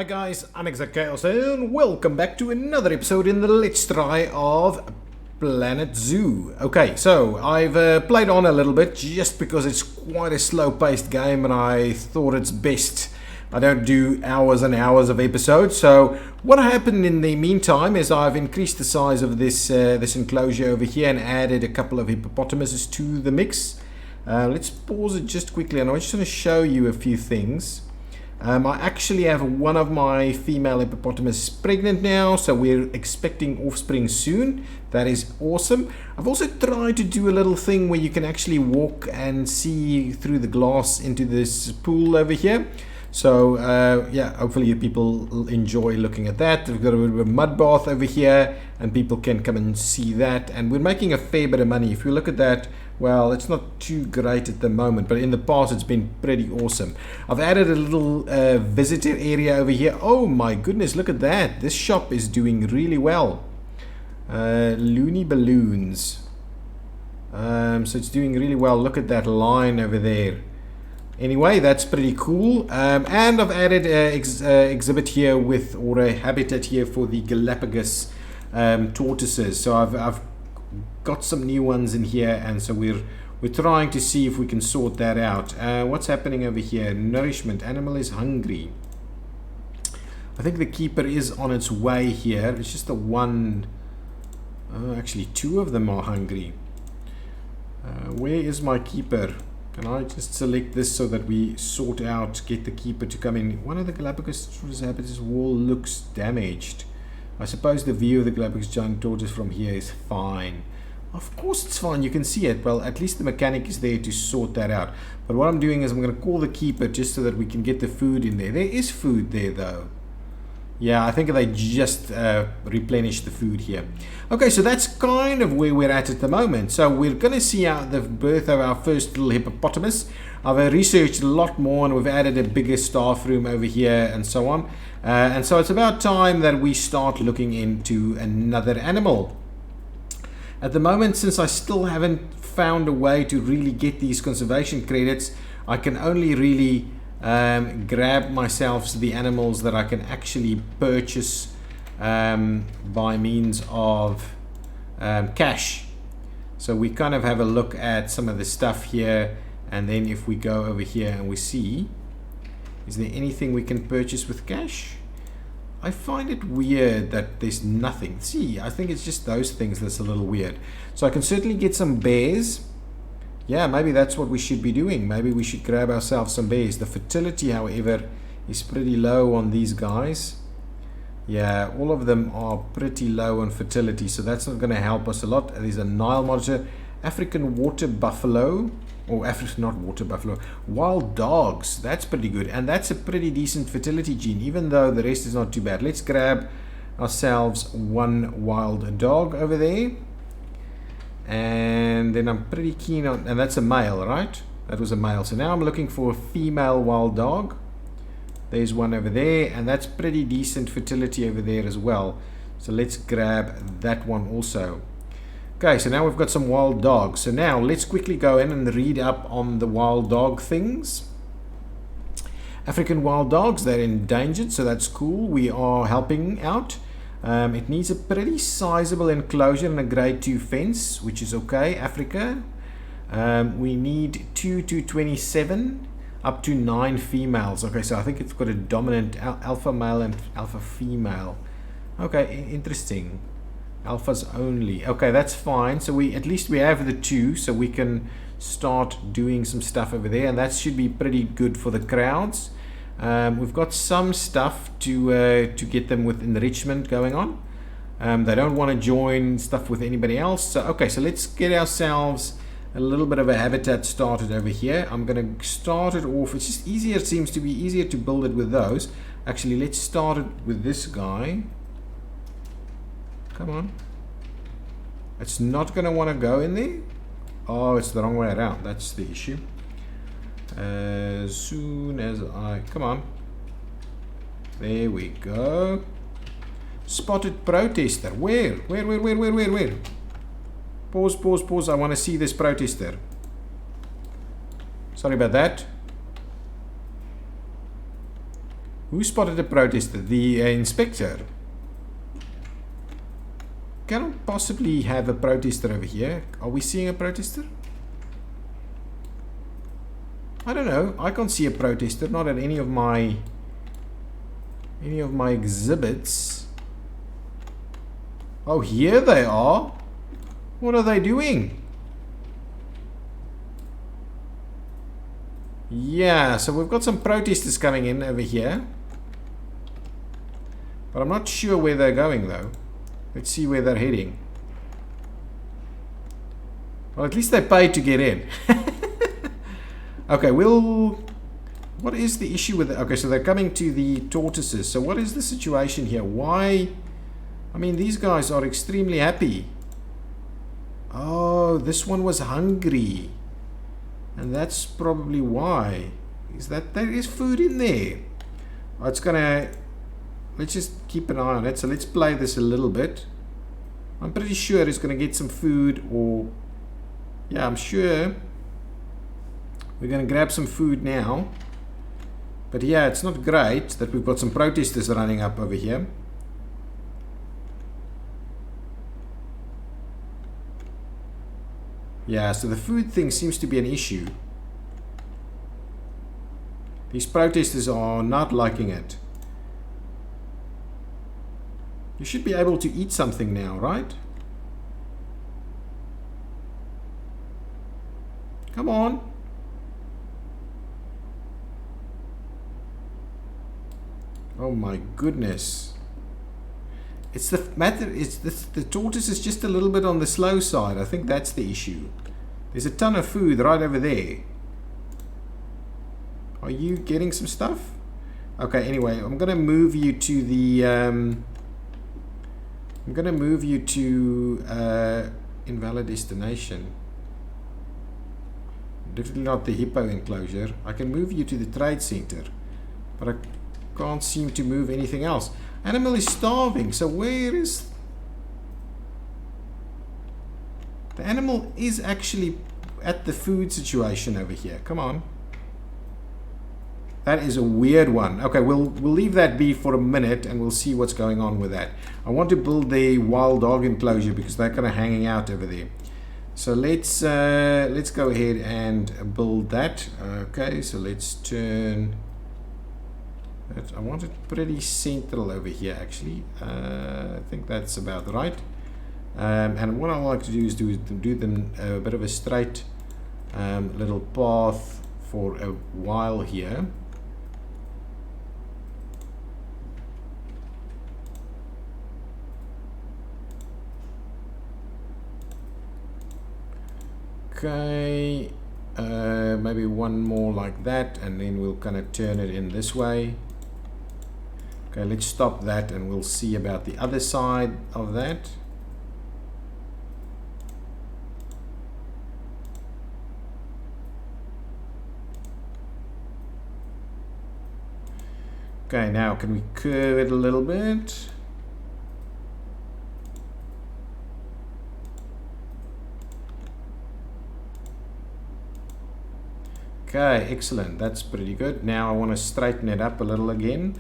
Hi guys, I'm ExactChaos and welcome back to another episode in the Let's Try of Planet Zoo. Okay, so I've played on a little bit just because it's quite a slow-paced game and I thought it's best I don't do hours and hours of episodes. So what happened in the meantime is I've increased the size of this enclosure over here and added a couple of hippopotamuses to the mix. Let's pause it just quickly and I just want to show you a few things. I actually have one of my female hippopotamus pregnant now, so we're expecting offspring soon. That is awesome. I've also tried to do a little thing where you can actually walk and see through the glass into this pool over here. So yeah, hopefully people enjoy looking at that. We've got a bit of a mud bath over here and people can come and see that, and we're making a fair bit of money. If you look at that, well, it's not too great at the moment, but in the past it's been pretty awesome. I've added a little visitor area over here. Oh my goodness, look at that. This shop is doing really well. Looney Balloons. So it's doing really well. Look at that line over there. Anyway, that's pretty cool. And I've added an exhibit here with, or a habitat here for the Galapagos tortoises. So I've got some new ones in here, and so we're trying to see if we can sort that out. What's happening over here? Nourishment. Animal is hungry. I think the keeper is on its way here. It's just the one. Actually, two of them are hungry. Where is my keeper? Can I just select this so that we sort out, get the keeper to come in? One of the Galapagos habitats wall looks damaged. I suppose the view of the Galapagos giant tortoise from here is fine. Of course it's fine, you can see it. Well, at least the mechanic is there to sort that out. But what I'm doing is I'm going to call the keeper just so that we can get the food in there. There is food there though. Yeah, I think they just replenished the food here. Okay, so that's kind of where we're at the moment. So we're going to see the birth of our first little hippopotamus. I've researched a lot more and we've added a bigger staff room over here and so on. And so it's about time that we start looking into another animal. At the moment, since I still haven't found a way to really get these conservation credits, I can only really grab myself the animals that I can actually purchase by means of cash. So we kind of have a look at some of the stuff here, and then if we go over here and we see, is there anything we can purchase with cash? I find it weird that there's nothing. See, I think it's just those things that's a little weird. So I can certainly get some bears. Yeah, maybe that's what we should be doing. Maybe we should grab ourselves some bears. The fertility, however, is pretty low on these guys. Yeah, all of them are pretty low on fertility, so that's not going to help us a lot. There's a Nile monitor, African water buffalo, or not water buffalo, wild dogs. That's pretty good, and that's a pretty decent fertility gene, even though the rest is not too bad. Let's grab ourselves one wild dog over there. And then I'm pretty keen on, and that's a male, right? That was a male. So now I'm looking for a female wild dog. There's one over there, and that's pretty decent fertility over there as well. So let's grab that one also. Okay, so now we've got some wild dogs. So now let's quickly go in and read up on the wild dog things. African wild dogs, they're endangered, so that's cool. We are helping out. It needs a pretty sizable enclosure and a grade 2 fence, which is okay. Africa. We need 2 to 27, up to 9 females. Okay, so I think it's got a dominant alpha male and alpha female. Okay, interesting. Alphas only. Okay, that's fine. So at least we have the 2, so we can start doing some stuff over there, and that should be pretty good for the crowds. We've got some stuff to get them with enrichment going on. They don't want to join stuff with anybody else. So, okay, so let's get ourselves a little bit of a habitat started over here. I'm going to start it off. It's just easier. It seems to be easier to build it with those. Actually, let's start it with this guy. Come on. It's not going to want to go in there. Oh, it's the wrong way around. That's the issue. As soon as I come on, there we go. Spotted protester. Where? Pause. I want to see this protester. Sorry about that. Who spotted a protester? The inspector. Cannot possibly have a protester over here. Are we seeing a protester? I don't know. I can't see a protester. Not at any of my exhibits. Oh, here they are. What are they doing? Yeah, so we've got some protesters coming in over here. But I'm not sure where they're going though. Let's see where they're heading. Well, at least they paid to get in. Okay, what is the issue with it? Okay, so they're coming to the tortoises. So what is the situation here? Why? I mean, these guys are extremely happy. Oh, this one was hungry. And that's probably why. Is that there is food in there? Oh, it's gonna... Let's just keep an eye on it. So let's play this a little bit. I'm pretty sure it's gonna get some food, or... Yeah, I'm sure we're gonna grab some food now. But yeah, it's not great that we've got some protesters running up over here. Yeah, so the food thing seems to be an issue. These protesters are not liking it. You should be able to eat something now, right? Come on. Oh my goodness. It's the matter, it's the tortoise is just a little bit on the slow side. I think that's the issue. There's a ton of food right over there. Are you getting some stuff? Okay, anyway, I'm gonna move you to the I'm gonna move you to invalid destination. Definitely not the hippo enclosure. I can move you to the trade center, but I can't seem to move anything else. Animal is starving, so where is... The animal is actually at the food situation over here. Come on. That is a weird one. Okay, we'll leave that be for a minute and we'll see what's going on with that. I want to build the wild dog enclosure because they're kind of hanging out over there. So let's go ahead and build that. Okay, so let's turn... I want it pretty central over here actually. I think that's about right. And what I like to do is do them a bit of a straight little path for a while here. Okay, maybe one more like that, and then we'll kind of turn it in this way. Okay, let's stop that and we'll see about the other side of that. Okay, now can we curve it a little bit? Okay, excellent. That's pretty good. Now I want to straighten it up a little again.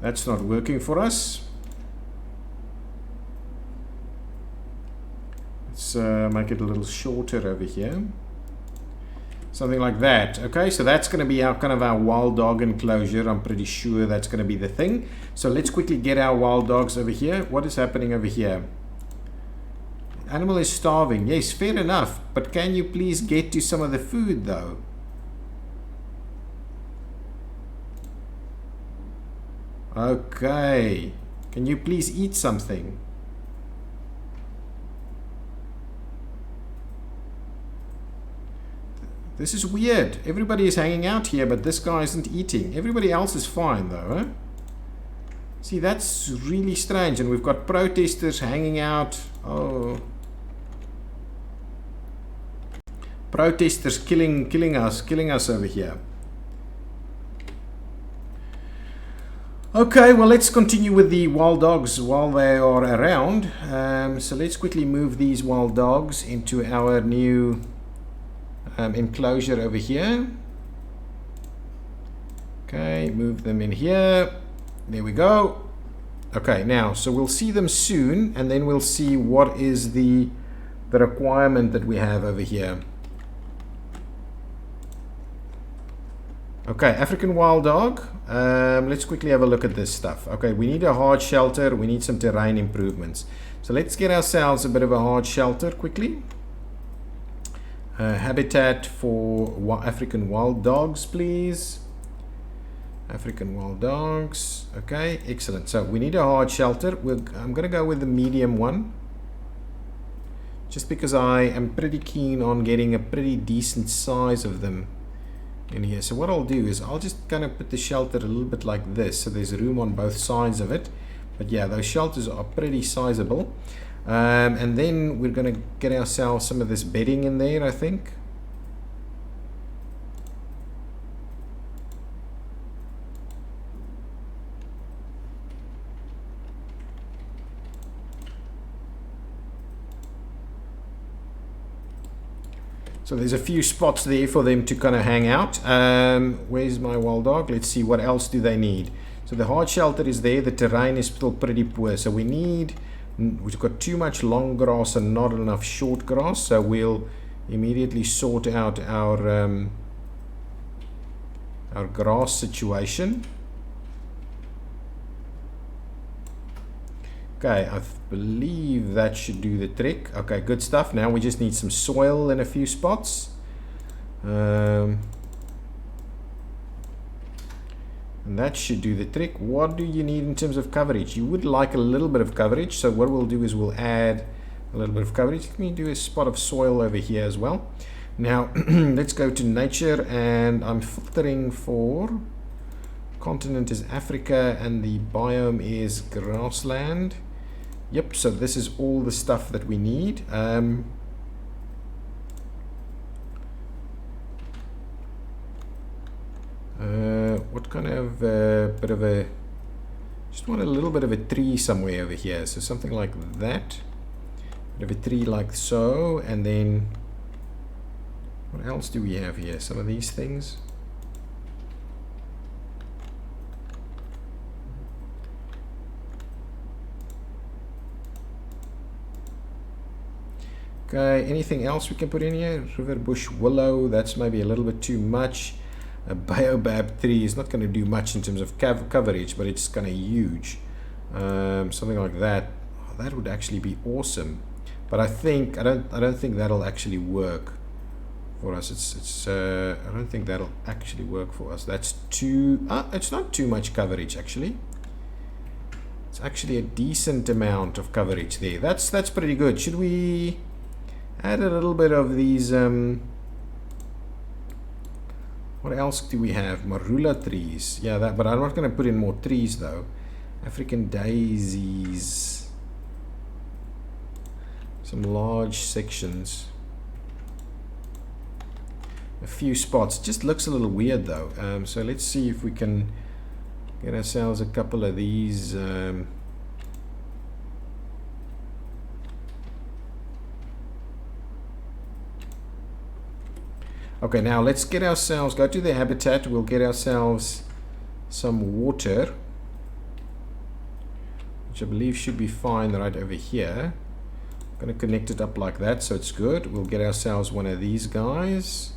That's not working for us. Let's make it a little shorter over here. Something like that. Okay, so that's going to be our kind of our wild dog enclosure. I'm pretty sure that's going to be the thing. So let's quickly get our wild dogs over here. What is happening over here? Animal is starving. Yes, fair enough. But can you please get to some of the food though? Okay. Can you please eat something? This is weird. Everybody is hanging out here, but this guy isn't eating. Everybody else is fine though, huh? See, that's really strange. And we've got protesters hanging out. Oh. Protesters killing us over here. Okay, well, let's continue with the wild dogs while they are around. So let's quickly move these wild dogs into our new enclosure over here. Okay, move them in here. There we go. Okay, now, so we'll see them soon, and then we'll see what is the requirement that we have over here. Okay, African wild dog. Let's quickly have a look at this stuff. Okay, we need a hard shelter. We need some terrain improvements. So let's get ourselves a bit of a hard shelter quickly. Habitat for African wild dogs, please. African wild dogs. Okay, excellent. So we need a hard shelter. I'm going to go with the medium one, just because I am pretty keen on getting a pretty decent size of them in here. So what I'll do is I'll just kind of put the shelter a little bit like this, so there's room on both sides of it. But yeah, those shelters are pretty sizable. And then we're going to get ourselves some of this bedding in there, I think. So there's a few spots there for them to kind of hang out. Where's my wild dog? Let's see, what else do they need? So the hard shelter is there. The terrain is still pretty poor. So we've got too much long grass and not enough short grass. So we'll immediately sort out our grass situation. Okay, I believe that should do the trick. Okay, good stuff. Now we just need some soil in a few spots. And that should do the trick. What do you need in terms of coverage? You would like a little bit of coverage. So what we'll do is we'll add a little bit of coverage. Let me do a spot of soil over here as well. Now, let's go to nature, and I'm filtering for continent is Africa and the biome is grassland. Yep, so this is all the stuff that we need. What kind of bit of a, just want a little bit of a tree somewhere over here, so something like that, bit of a tree like so. And then what else do we have here? Some of these things. Okay, anything else we can put in here? River bush willow, that's maybe a little bit too much. A baobab tree is not going to do much in terms of coverage, but it's kind of huge. Something like that. Oh, that would actually be awesome. But I don't think that'll actually work for us. I don't think that'll actually work for us. That's too. It's not too much coverage actually. It's actually a decent amount of coverage there. That's pretty good. Should we add a little bit of these? What else do we have? Marula trees. Yeah, that. But I'm not going to put in more trees though. African daisies. Some large sections. A few spots. Just looks a little weird though. So let's see if we can get ourselves a couple of these. Okay, now let's get ourselves, go to the habitat, we'll get ourselves some water, which I believe should be fine right over here. I'm going to connect it up like that, so it's good. We'll get ourselves one of these guys,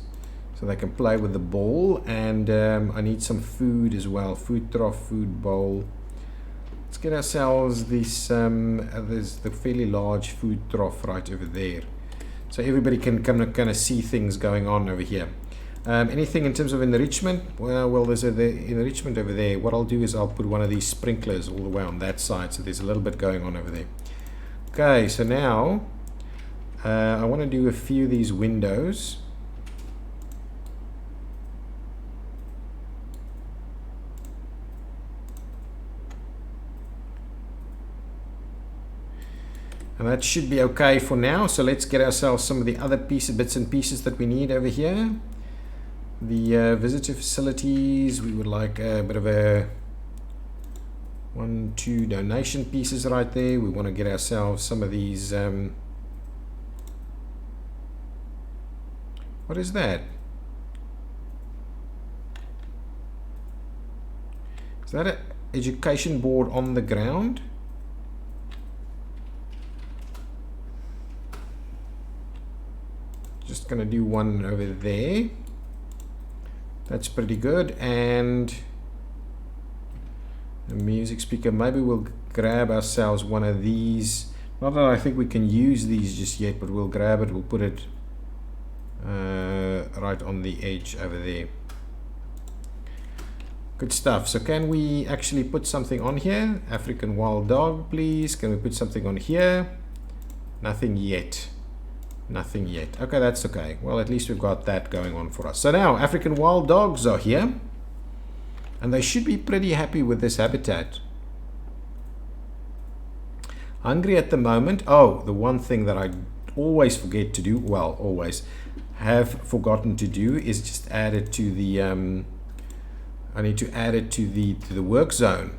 so they can play with the ball, and I need some food as well, food trough, food bowl. Let's get ourselves this, there's the fairly large food trough right over there. So everybody can kind of see things going on over here. Anything in terms of enrichment? Well, there's the enrichment over there. What I'll do is I'll put one of these sprinklers all the way on that side, so there's a little bit going on over there. Okay, so now I want to do a few of these windows. And that should be okay for now. So let's get ourselves some of the other bits and pieces that we need over here. The visitor facilities, we would like a bit of a 1, 2 donation pieces right there. We want to get ourselves some of these. What is that? Is that an education board on the ground? Just gonna do one over there. That's pretty good. And a music speaker. Maybe we'll grab ourselves one of these. Not that I think we can use these just yet, but we'll grab it. We'll put it right on the edge over there. Good stuff. So can we actually put something on here? African wild dog, please. Can we put something on here? Nothing yet. Nothing yet. Okay, that's okay. Well, at least we've got that going on for us. So now African wild dogs are here. And they should be pretty happy with this habitat. Hungry at the moment. Oh, the one thing that I always forget to do, well, always have forgotten to do, is just add it to the I need to add it to the work zone.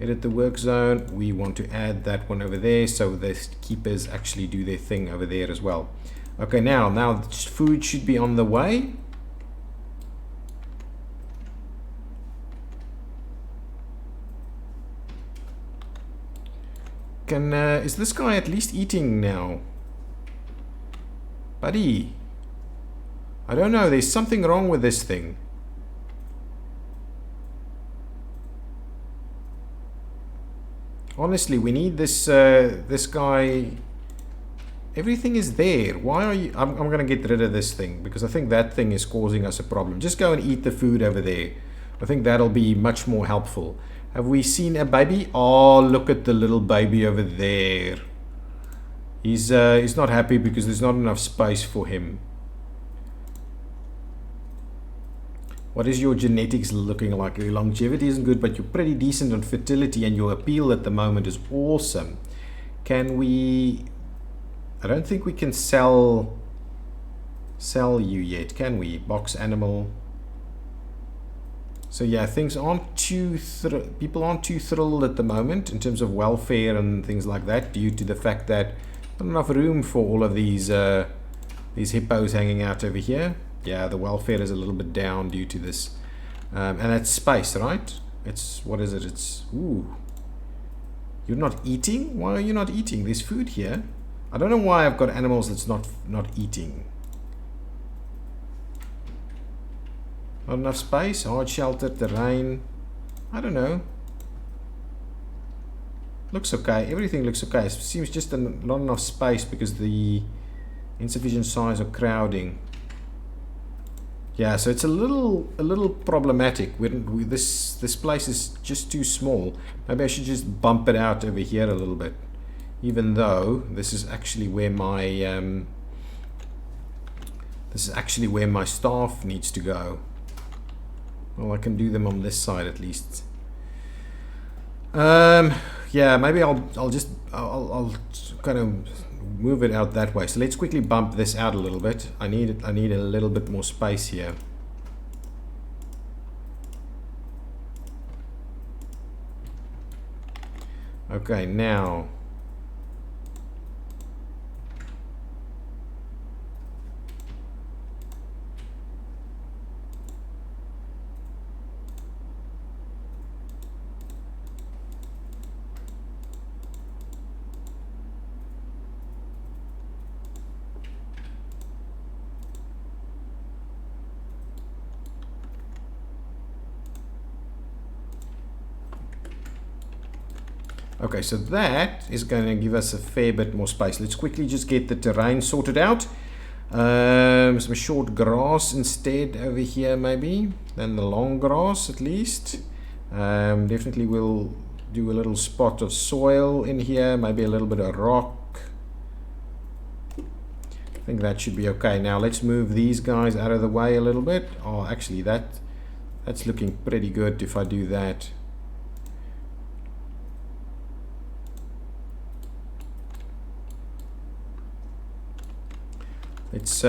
Edit the work zone. We want to add that one over there so the keepers actually do their thing over there as well. Okay, now the food should be on the way. Is this guy at least eating now? Buddy, I don't know, there's something wrong with this thing. Honestly, we need this this guy. Everything is there. Why are you? I'm gonna get rid of this thing because I think that thing is causing us a problem. Just go and eat the food over there. I think that'll be much more helpful. Have we seen a baby? Oh, look at the little baby over there. He's not happy because there's not enough space for him. What is your genetics looking like? Your longevity isn't good, but you're pretty decent on fertility, and your appeal at the moment is awesome. Can we... I don't think we can sell you yet, can we? Box animal. So yeah, things aren't too... people aren't too thrilled at the moment in terms of welfare and things like that, due to the fact that not enough room for all of these hippos hanging out over here. Yeah, the welfare is a little bit down due to this. And that's space, right? It's, what is it? It's, ooh. You're not eating? Why are you not eating? There's food here. I don't know why I've got animals that's not eating. Not enough space? Hard shelter, terrain. I don't know. Looks okay. Everything looks okay. It seems just not enough space because the insufficient size of crowding. Yeah, so it's a little problematic. This place is just too small. Maybe I should just bump it out over here a little bit. Even though this is actually where my staff needs to go. Well, I can do them on this side at least. Yeah, maybe I'll kind of move it out that way. So let's quickly bump this out a little bit. I need a little bit more space here. Okay, now okay, so that is going to give us a fair bit more space. Let's quickly just get the terrain sorted out. Some short grass instead over here maybe, than the long grass at least. Definitely we'll do a little spot of soil in here, maybe a little bit of rock. I think that should be okay. Now let's move these guys out of the way a little bit. Oh, actually that's looking pretty good if I do that. Let's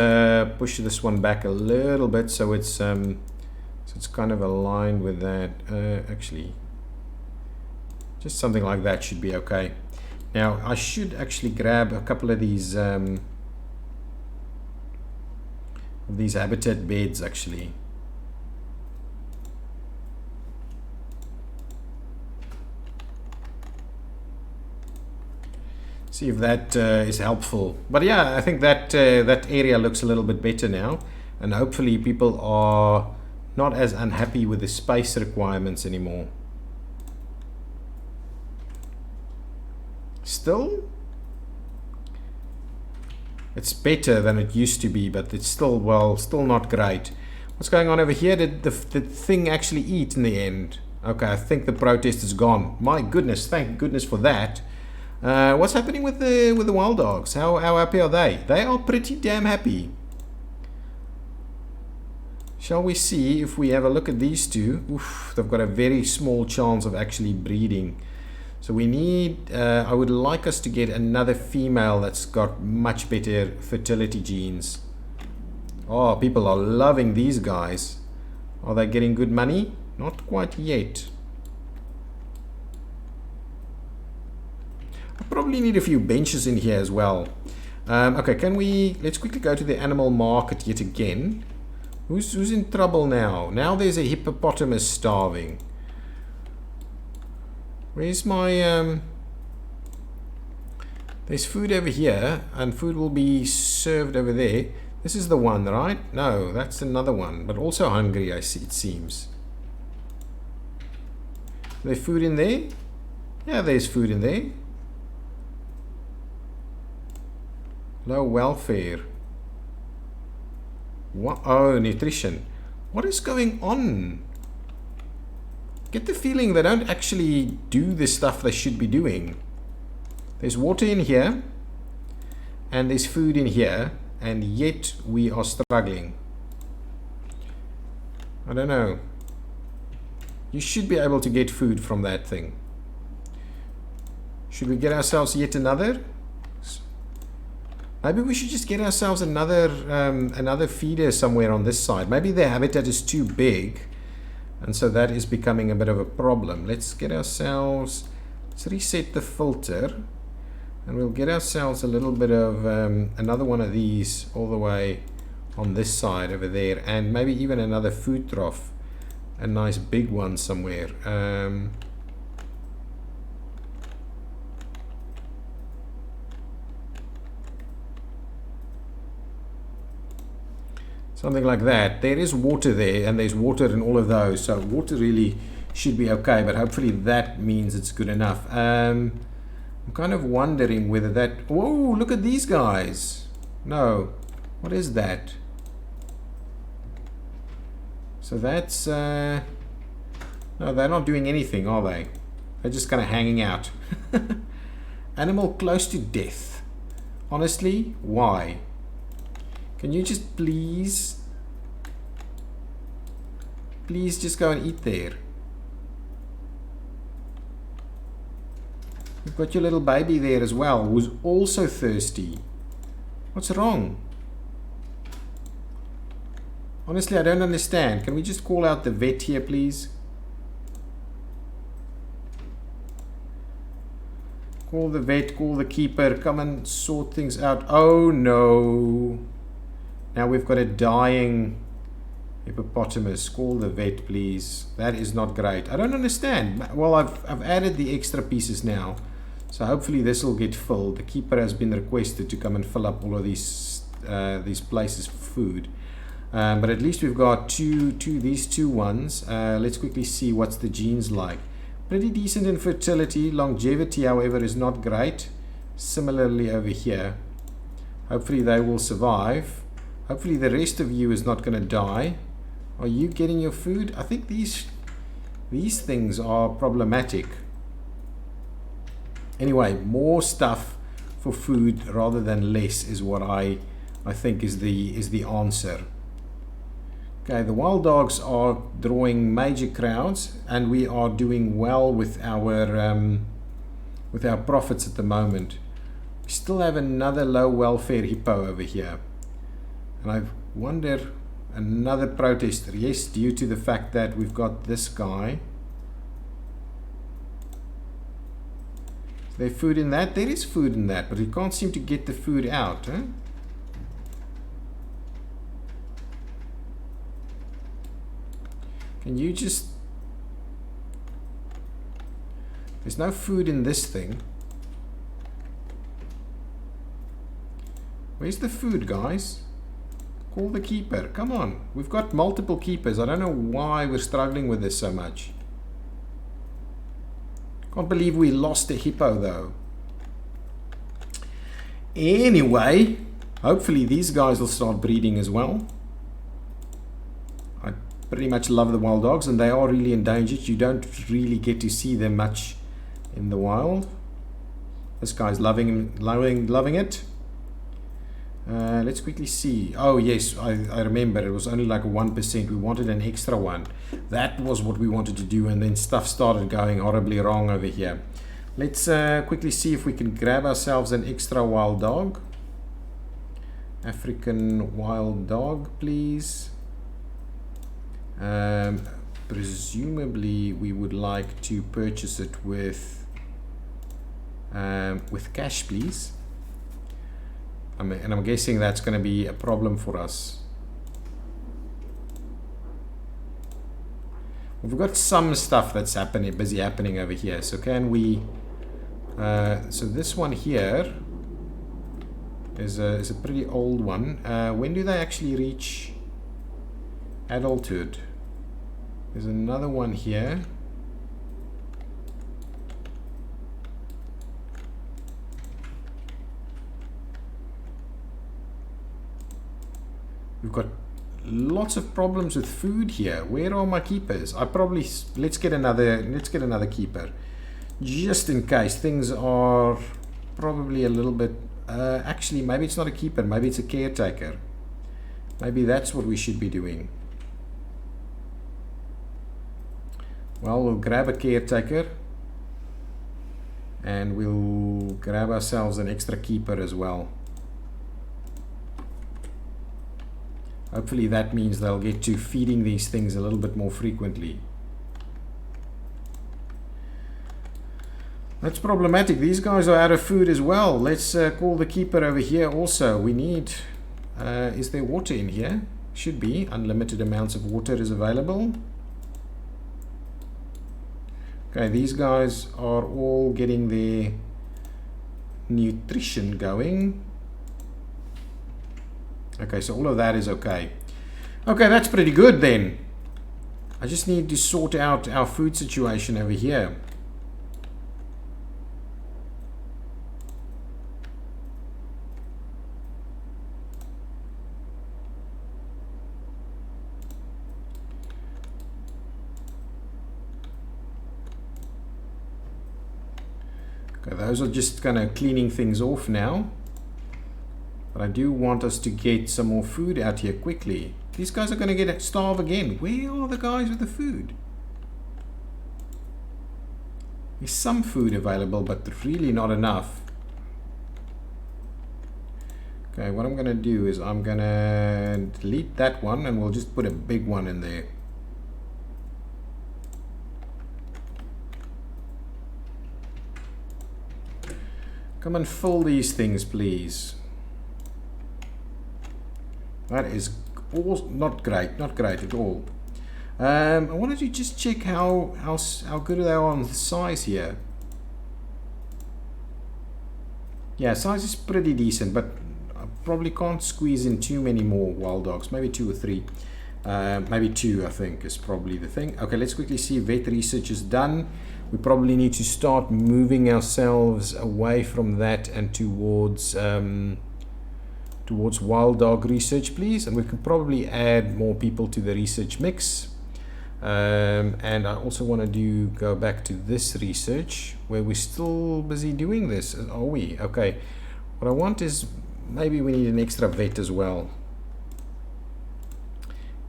push this one back a little bit so it's kind of aligned with that. Actually, Just something like that should be okay. Now I should actually grab a couple of these habitat beds actually. See if that is helpful. But yeah, I think that that area looks a little bit better now, and hopefully people are not as unhappy with the space requirements anymore. Still, it's better than it used to be, but it's still, well, still not great. What's going on over here? Did the thing actually eat in the end? Okay, I think the protest is gone. My goodness, thank goodness for that. What's happening with the wild dogs? How happy are they? They are pretty damn happy. Shall we see if we have a look at these two? Oof, they've got a very small chance of actually breeding. So we need, I would like us to get another female that's got much better fertility genes. Oh, people are loving these guys. Are they getting good money? Not quite yet. I probably need a few benches in here as well. Okay, let's quickly go to the animal market yet again. Who's in trouble now? Now there's a hippopotamus starving. Where's my there's food over here, and food will be served over there. This is the one, right? No, that's another one, but also hungry, I see, it seems. Is there food in there? Yeah, there's food in there. Low welfare. What? Oh, nutrition. What is going on? Get the feeling they don't actually do the stuff they should be doing. There's water in here, and there's food in here, and yet we are struggling. I don't know. You should be able to get food from that thing. Should we get ourselves yet another? Maybe we should just get ourselves another feeder somewhere on this side. Maybe their habitat is too big, and so that is becoming a bit of a problem. Let's get ourselves, let's reset the filter, and we'll get ourselves a little bit of another one of these all the way on this side over there, and maybe even another food trough, a nice big one somewhere. Something like that. There is water there, and there's water in all of those, so water really should be okay, but hopefully that means it's good enough. I'm kind of wondering whether that... Whoa, look at these guys. No, what is that? So that's... no, they're not doing anything, are they? They're just kind of hanging out. Animal close to death. Honestly, why? Can you just please just go and eat there? You've got your little baby there as well, who's also thirsty. What's wrong? Honestly, I don't understand. Can we just call out the vet here, please? Call the vet, call the keeper, come and sort things out. Oh no. Now we've got a dying hippopotamus. Call the vet, please. That is not great. I don't understand. Well, I've added the extra pieces now, so hopefully this will get filled. The keeper has been requested to come and fill up all of these places for food. But at least we've got these two ones. Let's quickly see what's the genes like. Pretty decent in fertility. Longevity, however, is not great. Similarly over here. Hopefully they will survive. Hopefully the rest of you is not going to die. Are you getting your food? I think these things are problematic. Anyway, more stuff for food rather than less is what I think is the answer. Okay, the wild dogs are drawing major crowds, and we are doing well with our profits at the moment. We still have another low welfare hippo over here. And I wonder, another protester, yes, due to the fact that we've got this guy. There's food in that? There is food in that, but we can't seem to get the food out, huh? Can you just... There's no food in this thing. Where's the food, guys? Call the keeper. Come on. We've got multiple keepers. I don't know why we're struggling with this so much. Can't believe we lost a hippo, though. Anyway, hopefully these guys will start breeding as well. I pretty much love the wild dogs, and they are really endangered. You don't really get to see them much in the wild. This guy's loving it. Let's quickly see. Oh yes, I remember it was only like 1%. We wanted an extra one. That was what we wanted to do, and then stuff started going horribly wrong over here. Let's quickly see if we can grab ourselves an extra wild dog. African wild dog, please. Presumably we would like to purchase it with cash, please. And I'm guessing that's going to be a problem for us. We've got some stuff that's busy happening over here. So can we... so this one here is a pretty old one. When do they actually reach adulthood? There's another one here. We've got lots of problems with food here. Where are my keepers? Let's get another keeper, just in case. Things are probably a little bit. Actually, maybe it's not a keeper. Maybe it's a caretaker. Maybe that's what we should be doing. Well, we'll grab a caretaker, and we'll grab ourselves an extra keeper as well. Hopefully that means they'll get to feeding these things a little bit more frequently. That's problematic. These guys are out of food as well. Let's call the keeper over here also. We need... is there water in here? Should be. Unlimited amounts of water is available. Okay, these guys are all getting their nutrition going. Okay, so all of that is okay. Okay, that's pretty good then. I just need to sort out our food situation over here. Okay, those are just kind of cleaning things off now. But I do want us to get some more food out here quickly. These guys are going to starve again. Where are the guys with the food? There's some food available, but really not enough. Okay, what I'm going to do is I'm going to delete that one, and we'll just put a big one in there. Come and fill these things, please. That is all not great at all. I wanted to just check how good they are on the size here. Yeah, size is pretty decent, but I probably can't squeeze in too many more wild dogs. Maybe 2 or 3. Maybe 2, I think, is probably the thing. Okay, let's quickly see if vet research is done. We probably need to start moving ourselves away from that and towards wild dog research, please. And we can probably add more people to the research mix. And I also want to go back to this research where we're still busy doing this. Are we? Okay. What I want is maybe we need an extra vet as well.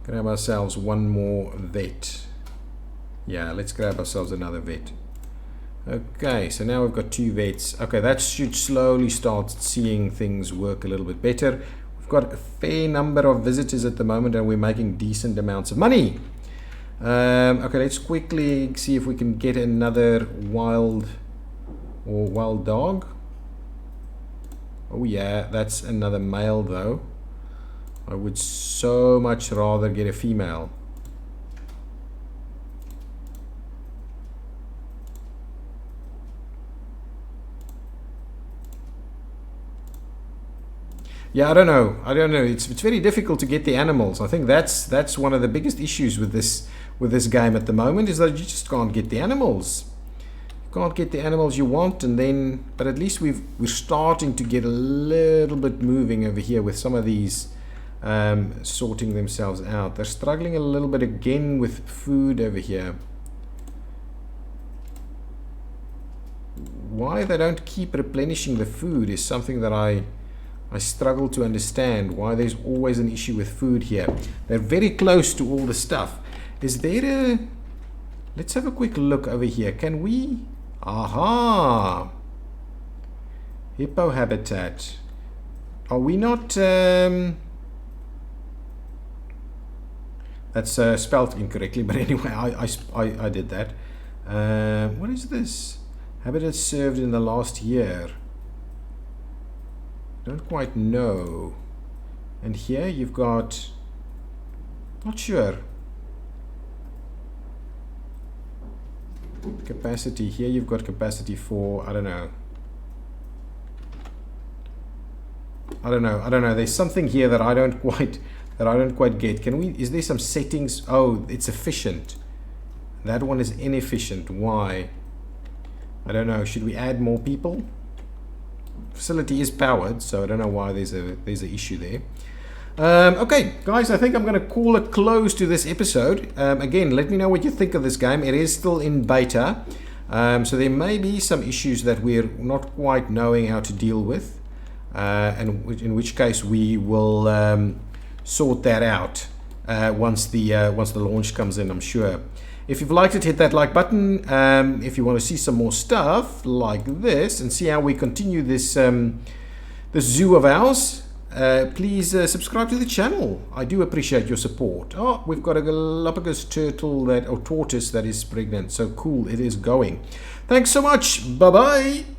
Grab ourselves one more vet. Yeah, let's grab ourselves another vet. Okay, so now we've got 2 vets. Okay, that should slowly start seeing things work a little bit better. We've got a fair number of visitors at the moment, and we're making decent amounts of money. Okay, let's quickly see if we can get another wild or wild dog. Oh yeah, that's another male though. I would so much rather get a female. Yeah, I don't know. It's very difficult to get the animals. I think that's one of the biggest issues with this game at the moment, is that you just can't get the animals. You can't get the animals you want, and then but at least we're starting to get a little bit moving over here with some of these sorting themselves out. They're struggling a little bit again with food over here. Why they don't keep replenishing the food is something that I struggle to understand, why there's always an issue with food here. They're very close to all the stuff. Is there a... Let's have a quick look over here. Can we... Aha! Hippo habitat. Are we not... That's spelled incorrectly, but anyway, I did that. What is this? Habitat served in the last year. Don't quite know. And here you've got, not sure, capacity. Here you've got capacity for, I don't know. There's something here that I don't quite get. Can we, is there some settings? Oh, it's efficient. That one is inefficient. Why? I don't know. Should we add more people? Facility is powered, so I don't know why there's an issue there. Okay, guys, I think I'm going to call a close to this episode. Again, let me know what you think of this game. It is still in beta, so there may be some issues that we're not quite knowing how to deal with, and in which case we will sort that out once the launch comes in, I'm sure. If you've liked it, hit that like button. If you want to see some more stuff like this and see how we continue this this zoo of ours, please subscribe to the channel. I do appreciate your support. Oh, we've got a Galapagos turtle or tortoise that is pregnant. So cool, it is going. Thanks so much. Bye-bye.